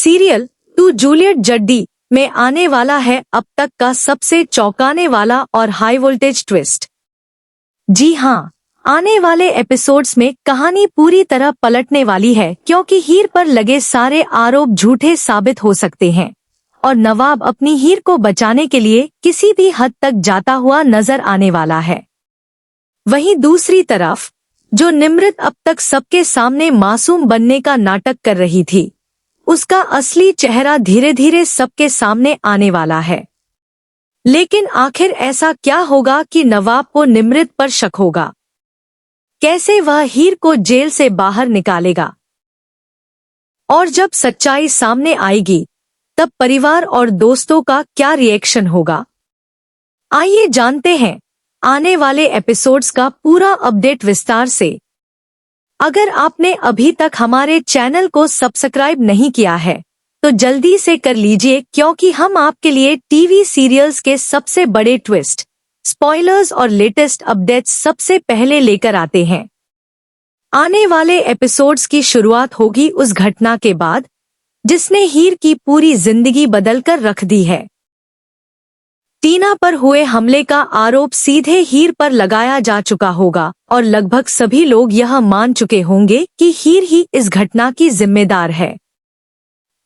Serial to Juliet जड्डी में आने वाला है अब तक का सबसे चौंकाने वाला और हाई वोल्टेज ट्विस्ट। जी हाँ, आने वाले एपिसोड्स में कहानी पूरी तरह पलटने वाली है, क्योंकि हीर पर लगे सारे आरोप झूठे साबित हो सकते हैं और नवाब अपनी हीर को बचाने के लिए किसी भी हद तक जाता हुआ नजर आने वाला है। वहीं दूसरी तरफ जो निमृत अब तक सबके सामने मासूम बनने का नाटक कर रही थी, उसका असली चेहरा धीरे धीरे सबके सामने आने वाला है। लेकिन आखिर ऐसा क्या होगा कि नवाब को निमृत पर शक होगा? कैसे वह हीर को जेल से बाहर निकालेगा? और जब सच्चाई सामने आएगी तब परिवार और दोस्तों का क्या रिएक्शन होगा? आइए जानते हैं आने वाले एपिसोड्स का पूरा अपडेट विस्तार से। अगर आपने अभी तक हमारे चैनल को सब्सक्राइब नहीं किया है तो जल्दी से कर लीजिए, क्योंकि हम आपके लिए टीवी सीरियल्स के सबसे बड़े ट्विस्ट, स्पॉयलर्स और लेटेस्ट अपडेट्स सबसे पहले लेकर आते हैं। आने वाले एपिसोड्स की शुरुआत होगी उस घटना के बाद जिसने हीर की पूरी जिंदगी बदलकर रख दी है। टीना पर हुए हमले का आरोप सीधे हीर पर लगाया जा चुका होगा और लगभग सभी लोग यह मान चुके होंगे कि हीर ही इस घटना की जिम्मेदार है।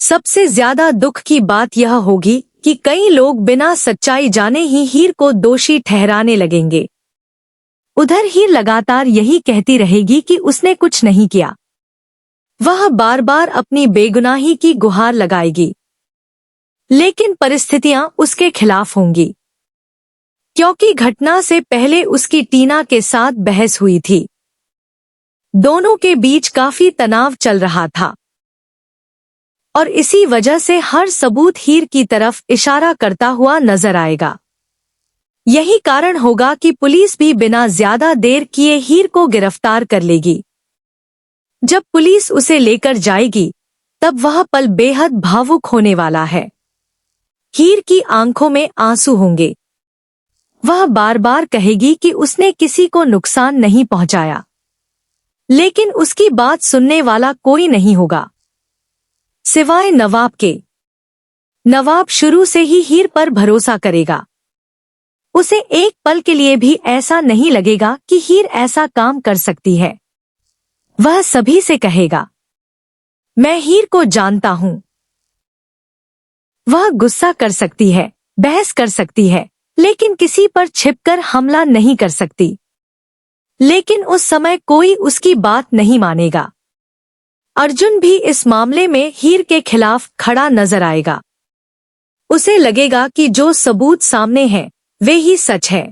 सबसे ज्यादा दुख की बात यह होगी कि कई लोग बिना सच्चाई जाने ही हीर को दोषी ठहराने लगेंगे। उधर हीर लगातार यही कहती रहेगी कि उसने कुछ नहीं किया। वह बार बार अपनी बेगुनाही की गुहार लगाएगी, लेकिन परिस्थितियां उसके खिलाफ होंगी, क्योंकि घटना से पहले उसकी टीना के साथ बहस हुई थी। दोनों के बीच काफी तनाव चल रहा था और इसी वजह से हर सबूत हीर की तरफ इशारा करता हुआ नजर आएगा। यही कारण होगा कि पुलिस भी बिना ज्यादा देर किए हीर को गिरफ्तार कर लेगी। जब पुलिस उसे लेकर जाएगी तब वह पल बेहद भावुक होने वाला है। हीर की आंखों में आंसू होंगे। वह बार बार कहेगी कि उसने किसी को नुकसान नहीं पहुंचाया, लेकिन उसकी बात सुनने वाला कोई नहीं होगा सिवाय नवाब के। नवाब शुरू से ही हीर पर भरोसा करेगा। उसे एक पल के लिए भी ऐसा नहीं लगेगा कि हीर ऐसा काम कर सकती है। वह सभी से कहेगा, मैं हीर को जानता हूं। वह गुस्सा कर सकती है, बहस कर सकती है, लेकिन किसी पर छिपकर हमला नहीं कर सकती। लेकिन उस समय कोई उसकी बात नहीं मानेगा। अर्जुन भी इस मामले में हीर के खिलाफ खड़ा नजर आएगा। उसे लगेगा कि जो सबूत सामने हैं वे ही सच है।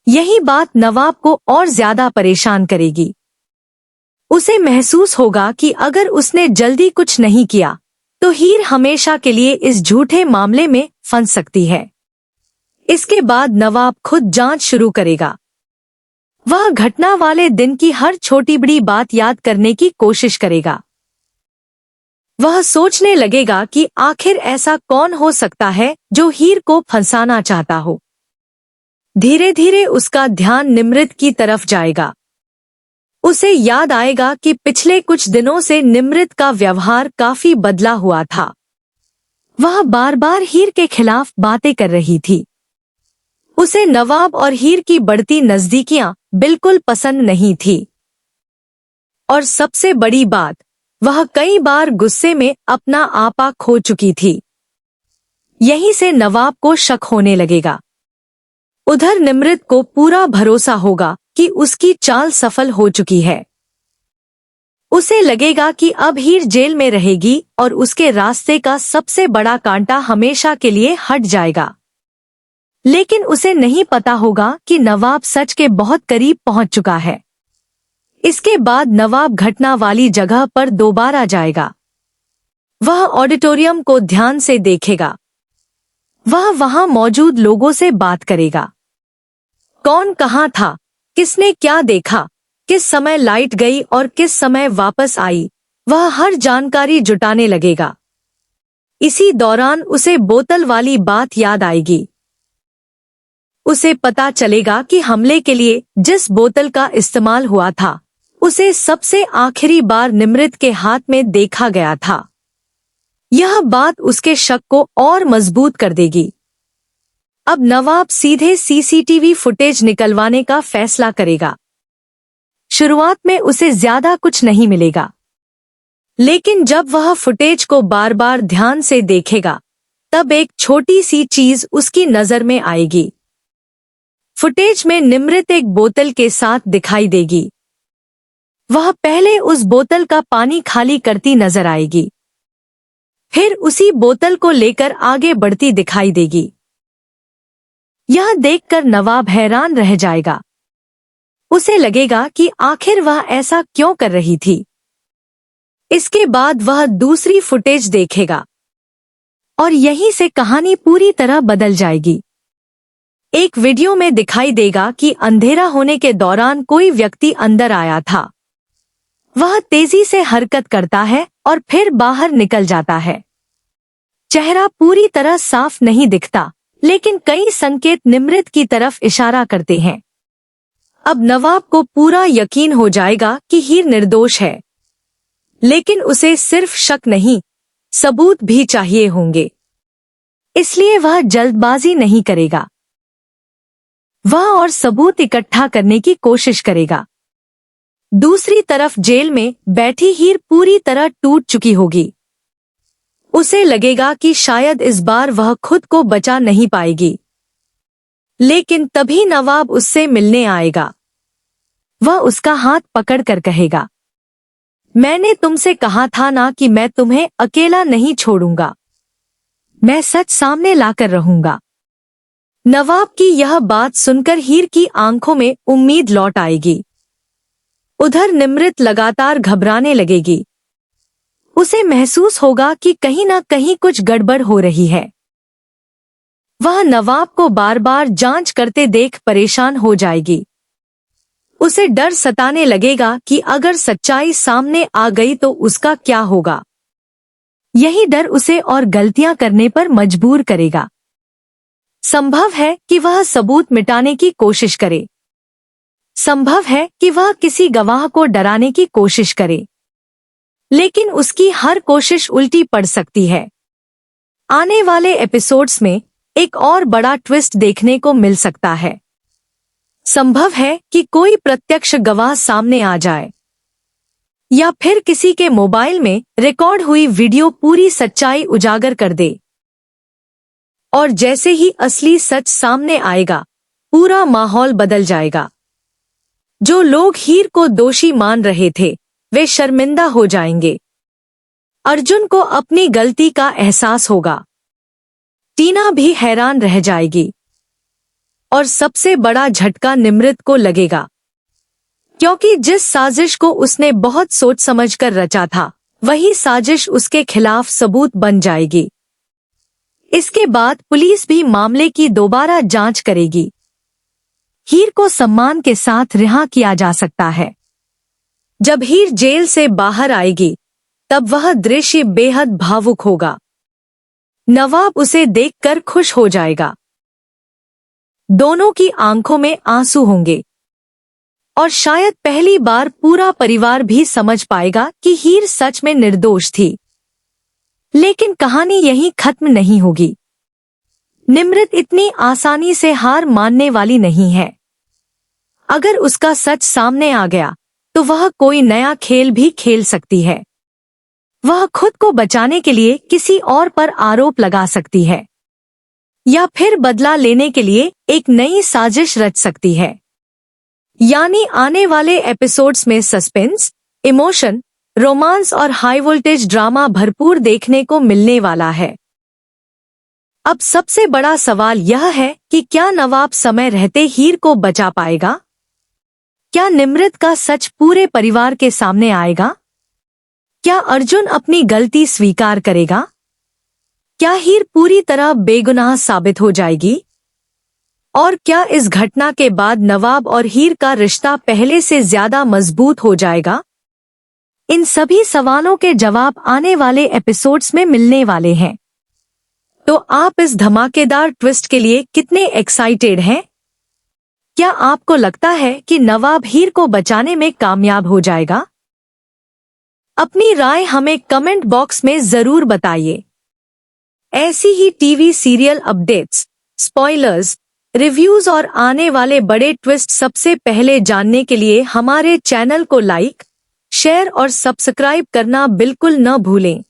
यही बात नवाब को और ज्यादा परेशान करेगी। उसे महसूस होगा कि अगर उसने जल्दी कुछ नहीं किया तो हीर हमेशा के लिए इस झूठे मामले में फंस सकती है। इसके बाद नवाब खुद जांच शुरू करेगा। वह घटना वाले दिन की हर छोटी बड़ी बात याद करने की कोशिश करेगा। वह सोचने लगेगा कि आखिर ऐसा कौन हो सकता है जो हीर को फंसाना चाहता हो। धीरे धीरे उसका ध्यान निमृत की तरफ जाएगा। उसे याद आएगा कि पिछले कुछ दिनों से निमृत का व्यवहार काफी बदला हुआ था। वह बार बार हीर के खिलाफ बातें कर रही थी। उसे नवाब और हीर की बढ़ती नजदीकियां बिल्कुल पसंद नहीं थी। और सबसे बड़ी बात, वह कई बार गुस्से में अपना आपा खो चुकी थी। यहीं से नवाब को शक होने लगेगा। उधर निमृत को पूरा भरोसा होगा कि उसकी चाल सफल हो चुकी है। उसे लगेगा कि अब हीर जेल में रहेगी और उसके रास्ते का सबसे बड़ा कांटा हमेशा के लिए हट जाएगा। लेकिन उसे नहीं पता होगा कि नवाब सच के बहुत करीब पहुंच चुका है। इसके बाद नवाब घटना वाली जगह पर दोबारा जाएगा। वह ऑडिटोरियम को ध्यान से देखेगा। वह वहां मौजूद लोगों से बात करेगा। कौन कहाँ था, किसने क्या देखा, किस समय लाइट गई और किस समय वापस आई, वह हर जानकारी जुटाने लगेगा। इसी दौरान उसे बोतल वाली बात याद आएगी। उसे पता चलेगा कि हमले के लिए जिस बोतल का इस्तेमाल हुआ था उसे सबसे आखिरी बार निमृत के हाथ में देखा गया था। यह बात उसके शक को और मजबूत कर देगी। अब नवाब सीधे सीसीटीवी फुटेज निकलवाने का फैसला करेगा। शुरुआत में उसे ज्यादा कुछ नहीं मिलेगा, लेकिन जब वह फुटेज को बार बार ध्यान से देखेगा, तब एक छोटी सी चीज उसकी नजर में आएगी। फुटेज में निमृत एक बोतल के साथ दिखाई देगी। वह पहले उस बोतल का पानी खाली करती नजर आएगी, फिर उसी बोतल को लेकर आगे बढ़ती दिखाई देगी। यह देखकर नवाब हैरान रह जाएगा। उसे लगेगा कि आखिर वह ऐसा क्यों कर रही थी। इसके बाद वह दूसरी फुटेज देखेगा और यहीं से कहानी पूरी तरह बदल जाएगी। एक वीडियो में दिखाई देगा कि अंधेरा होने के दौरान कोई व्यक्ति अंदर आया था। वह तेजी से हरकत करता है और फिर बाहर निकल जाता है। चेहरा पूरी तरह साफ नहीं दिखता, लेकिन कई संकेत निमृत की तरफ इशारा करते हैं। अब नवाब को पूरा यकीन हो जाएगा कि हीर निर्दोष है, लेकिन उसे सिर्फ शक नहीं, सबूत भी चाहिए होंगे। इसलिए वह जल्दबाजी नहीं करेगा। वह और सबूत इकट्ठा करने की कोशिश करेगा। दूसरी तरफ जेल में बैठी हीर पूरी तरह टूट चुकी होगी। उसे लगेगा कि शायद इस बार वह खुद को बचा नहीं पाएगी, लेकिन तभी नवाब उससे मिलने आएगा। वह उसका हाथ पकड़कर कहेगा, मैंने तुमसे कहा था ना कि मैं तुम्हें अकेला नहीं छोड़ूंगा। मैं सच सामने लाकर रहूंगा। नवाब की यह बात सुनकर हीर की आंखों में उम्मीद लौट आएगी। उधर निमृत लगातार घबराने लगेगी। उसे महसूस होगा कि कहीं ना कहीं कुछ गड़बड़ हो रही है। वह नवाब को बार बार जांच करते देख परेशान हो जाएगी। उसे डर सताने लगेगा कि अगर सच्चाई सामने आ गई तो उसका क्या होगा। यही डर उसे और गलतियां करने पर मजबूर करेगा। संभव है कि वह सबूत मिटाने की कोशिश करे। संभव है कि वह किसी गवाह को डराने की कोशिश करे, लेकिन उसकी हर कोशिश उल्टी पड़ सकती है। आने वाले एपिसोड्स में एक और बड़ा ट्विस्ट देखने को मिल सकता है। संभव है कि कोई प्रत्यक्ष गवाह सामने आ जाए, या फिर किसी के मोबाइल में रिकॉर्ड हुई वीडियो पूरी सच्चाई उजागर कर दे। और जैसे ही असली सच सामने आएगा, पूरा माहौल बदल जाएगा। जो लोग हीर को दोषी मान रहे थे, वे शर्मिंदा हो जाएंगे। अर्जुन को अपनी गलती का एहसास होगा। टीना भी हैरान रह जाएगी। और सबसे बड़ा झटका निमृत को लगेगा, क्योंकि जिस साजिश को उसने बहुत सोच समझकर रचा था, वही साजिश उसके खिलाफ सबूत बन जाएगी। इसके बाद पुलिस भी मामले की दोबारा जांच करेगी। हीर को सम्मान के साथ रिहा किया जा सकता है। जब हीर जेल से बाहर आएगी, तब वह दृश्य बेहद भावुक होगा। नवाब उसे देखकर खुश हो जाएगा। दोनों की आंखों में आंसू होंगे, और शायद पहली बार पूरा परिवार भी समझ पाएगा कि हीर सच में निर्दोष थी। लेकिन कहानी यहीं खत्म नहीं होगी। निमृत इतनी आसानी से हार मानने वाली नहीं है। अगर उसका सच सामने आ गया, तो वह कोई नया खेल भी खेल सकती है। वह खुद को बचाने के लिए किसी और पर आरोप लगा सकती है, या फिर बदला लेने के लिए एक नई साजिश रच सकती है। यानी आने वाले एपिसोड्स में सस्पेंस, इमोशन, रोमांस और हाई वोल्टेज ड्रामा भरपूर देखने को मिलने वाला है। अब सबसे बड़ा सवाल यह है कि क्या नवाब समय रहते हीर को बचा पाएगा? क्या निमृत का सच पूरे परिवार के सामने आएगा? क्या अर्जुन अपनी गलती स्वीकार करेगा? क्या हीर पूरी तरह बेगुनाह साबित हो जाएगी? और क्या इस घटना के बाद नवाब और हीर का रिश्ता पहले से ज्यादा मजबूत हो जाएगा? इन सभी सवालों के जवाब आने वाले एपिसोड्स में मिलने वाले हैं। तो आप इस धमाकेदार ट्विस्ट के लिए कितने एक्साइटेड हैं? क्या आपको लगता है कि नवाब हीर को बचाने में कामयाब हो जाएगा? अपनी राय हमें कमेंट बॉक्स में जरूर बताइए। ऐसी ही TV serial updates, spoilers, reviews और आने वाले बड़े ट्विस्ट सबसे पहले जानने के लिए हमारे चैनल को लाइक, शेयर और सब्सक्राइब करना बिल्कुल न भूलें।